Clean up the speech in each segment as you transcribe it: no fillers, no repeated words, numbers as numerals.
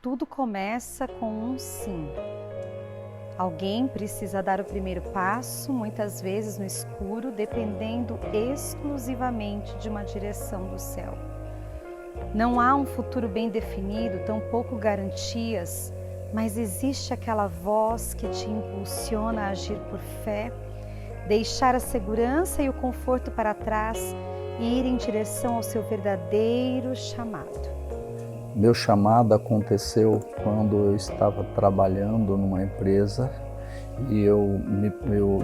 tudo começa com um sim. Alguém precisa dar o primeiro passo, muitas vezes no escuro, dependendo exclusivamente de uma direção do céu. Não há um futuro bem definido, tampouco garantias, mas existe aquela voz que te impulsiona a agir por fé, deixar a segurança e o conforto para trás e ir em direção ao seu verdadeiro chamado. Meu chamado aconteceu quando eu estava trabalhando numa empresa e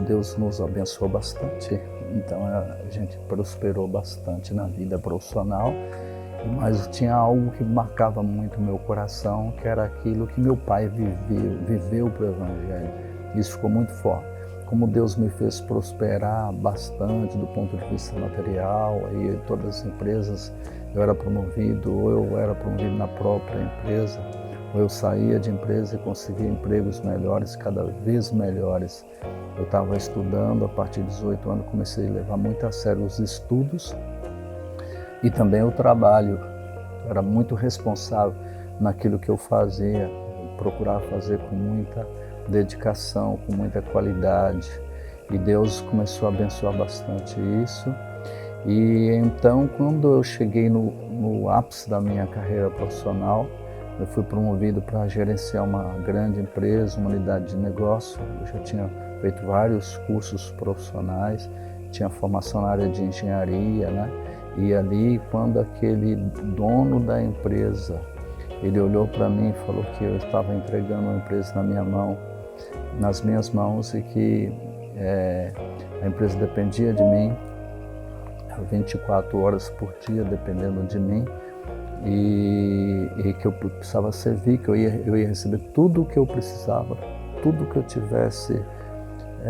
Deus nos abençoou bastante. Então a gente prosperou bastante na vida profissional, mas tinha algo que marcava muito meu coração, que era aquilo que meu pai viveu para o Evangelho. Isso ficou muito forte. Como Deus me fez prosperar bastante do ponto de vista material, e todas as empresas eu era promovido, ou eu era promovido na própria empresa, ou eu saía de empresa e conseguia empregos melhores, cada vez melhores. Eu estava estudando, a partir de 18 anos comecei a levar muito a sério os estudos e também o trabalho. Eu era muito responsável naquilo que eu fazia, procurava fazer com muita dedicação, com muita qualidade. E Deus começou a abençoar bastante isso. E então, quando eu cheguei no ápice da minha carreira profissional, eu fui promovido para gerenciar uma grande empresa, uma unidade de negócio. Eu já tinha feito vários cursos profissionais, tinha formação na área de engenharia, né? E ali, quando aquele dono da empresa, ele olhou para mim e falou que eu estava entregando uma empresa nas minhas mãos e que a empresa dependia de mim, 24 horas por dia dependendo de mim, e que eu precisava servir, que eu ia receber tudo o que eu precisava, tudo que eu tivesse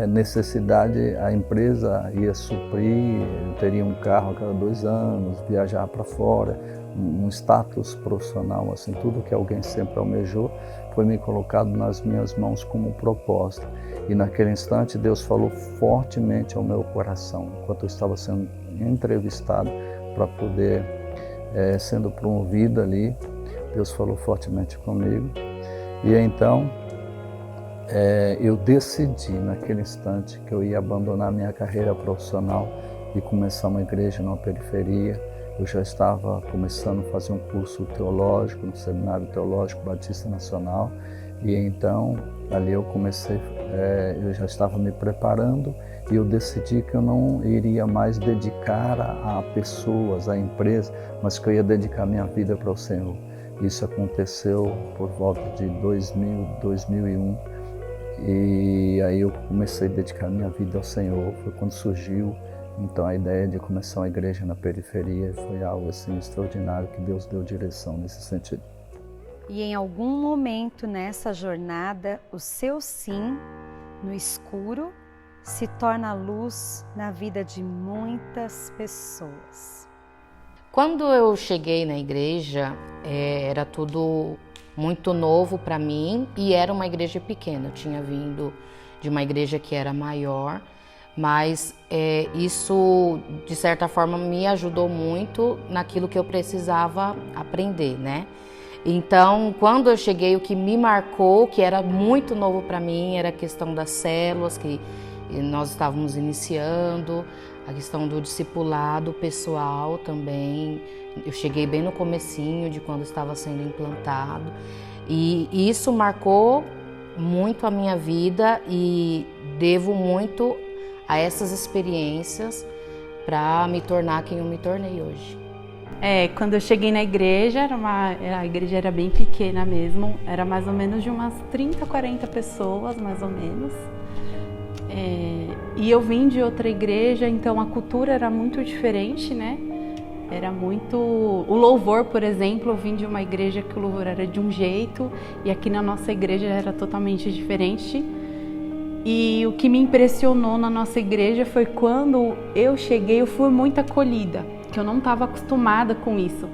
necessidade, a empresa ia suprir. Eu teria um carro a cada 2 anos, viajar para fora, um status profissional, assim, tudo que alguém sempre almejou foi me colocado nas minhas mãos como propósito. E naquele instante Deus falou fortemente ao meu coração, enquanto eu estava sendo entrevistado para poder, sendo promovido ali, Deus falou fortemente comigo. E então eu decidi naquele instante que eu ia abandonar minha carreira profissional e começar uma igreja numa periferia. Eu já estava começando a fazer um curso teológico no Seminário Teológico Batista Nacional, e então ali eu comecei, eu já estava me preparando, e eu decidi que eu não iria mais dedicar a pessoas, a empresa, mas que eu ia dedicar minha vida para o Senhor. Isso aconteceu por volta de 2000, 2001, e aí eu comecei a dedicar minha vida ao Senhor. Foi quando surgiu então a ideia de começar uma igreja na periferia. Foi algo assim extraordinário, que Deus deu direção nesse sentido. E em algum momento nessa jornada, o seu sim, no escuro, se torna luz na vida de muitas pessoas. Quando eu cheguei na igreja, era tudo muito novo para mim, e era uma igreja pequena. Eu tinha vindo de uma igreja que era maior, mas isso, de certa forma, me ajudou muito naquilo que eu precisava aprender, né? Então, quando eu cheguei, o que me marcou, que era muito novo para mim, era a questão das células, que nós estávamos iniciando, a questão do discipulado pessoal também. Eu cheguei bem no comecinho de quando estava sendo implantado, e isso marcou muito a minha vida, e devo muito a essas experiências para me tornar quem eu me tornei hoje. Quando eu cheguei na igreja, a igreja era bem pequena mesmo, era mais ou menos de umas 30, 40 pessoas, mais ou menos. E eu vim de outra igreja, então a cultura era muito diferente, né? Era muito... O louvor, por exemplo, eu vim de uma igreja que o louvor era de um jeito, e aqui na nossa igreja era totalmente diferente. E o que me impressionou na nossa igreja foi quando eu cheguei, eu fui muito acolhida, que eu não estava acostumada com isso.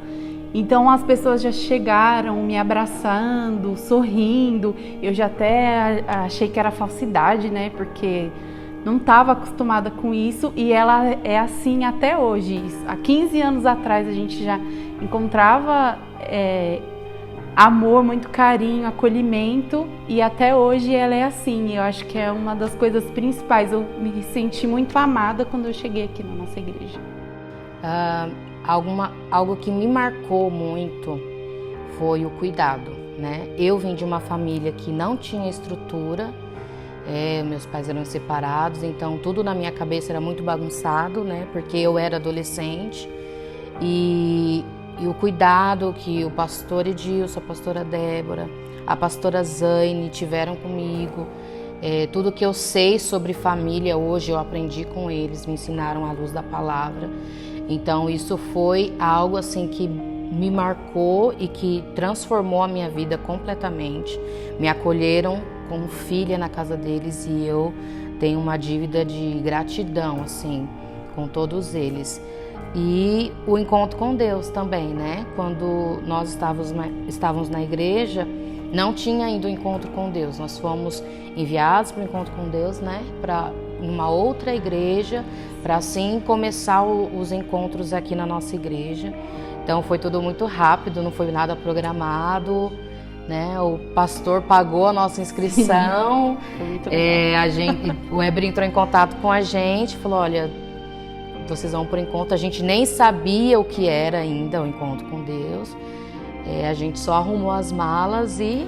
Então as pessoas já chegaram me abraçando, sorrindo. Eu já até achei que era falsidade, né? Porque não estava acostumada com isso, e ela é assim até hoje. Há 15 anos atrás a gente já encontrava amor, muito carinho, acolhimento, e até hoje ela é assim. Eu acho que é uma das coisas principais. Eu me senti muito amada quando eu cheguei aqui na nossa igreja. Algo que me marcou muito foi o cuidado, né? Eu vim de uma família que não tinha estrutura, meus pais eram separados, então tudo na minha cabeça era muito bagunçado, né? Porque eu era adolescente e o cuidado que o pastor Edilson, a pastora Débora, a pastora Zaine tiveram comigo, tudo que eu sei sobre família hoje eu aprendi com eles, me ensinaram à luz da palavra. Então isso foi algo assim que me marcou e que transformou a minha vida completamente. Me acolheram como filha na casa deles e eu tenho uma dívida de gratidão assim com todos eles. E o encontro com Deus também, né? Quando nós estávamos na igreja, não tinha ainda o encontro com Deus. Nós fomos enviados para o encontro com Deus, né? Para uma outra igreja, para assim começar os encontros aqui na nossa igreja. Então foi tudo muito rápido, não foi nada programado, né? O pastor pagou a nossa inscrição, o Heber entrou em contato com a gente, falou, olha, vocês vão por encontro. A gente nem sabia o que era ainda o encontro com Deus. A gente só arrumou as malas e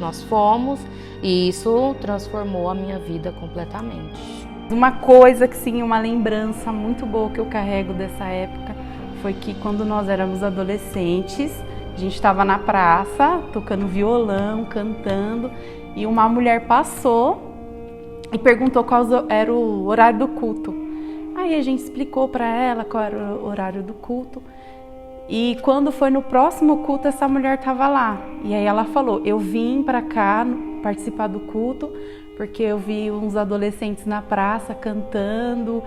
nós fomos, e isso transformou a minha vida completamente. Uma coisa que sim, uma lembrança muito boa que eu carrego dessa época foi que quando nós éramos adolescentes, a gente estava na praça tocando violão, cantando, e uma mulher passou e perguntou qual era o horário do culto. Aí a gente explicou para ela qual era o horário do culto. E quando foi no próximo culto, essa mulher estava lá. E aí ela falou, eu vim para cá participar do culto porque eu vi uns adolescentes na praça cantando,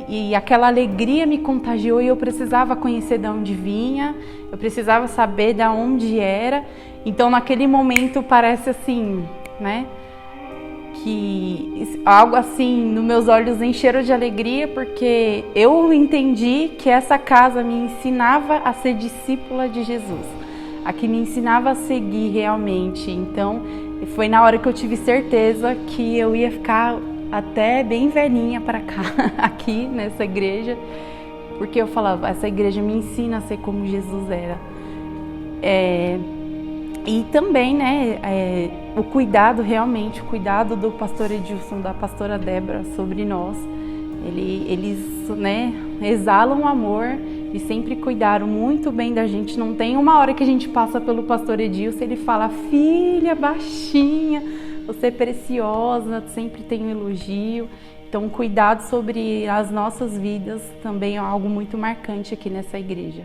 e aquela alegria me contagiou e eu precisava conhecer de onde vinha, eu precisava saber de onde era. Então naquele momento parece assim, né? Que algo assim nos meus olhos encheram de alegria, porque eu entendi que essa casa me ensinava a ser discípula de Jesus, a que me ensinava a seguir realmente. Então foi na hora que eu tive certeza que eu ia ficar até bem velhinha para cá, aqui nessa igreja, porque eu falava, essa igreja me ensina a ser como Jesus era. E também, né, o cuidado realmente, o cuidado do pastor Edilson, da pastora Débora sobre nós. Eles, né, exalam amor e sempre cuidaram muito bem da gente. Não tem uma hora que a gente passa pelo pastor Edilson, ele fala, filha, baixinha, você é preciosa, sempre tem um elogio. Então, cuidado sobre as nossas vidas também é algo muito marcante aqui nessa igreja.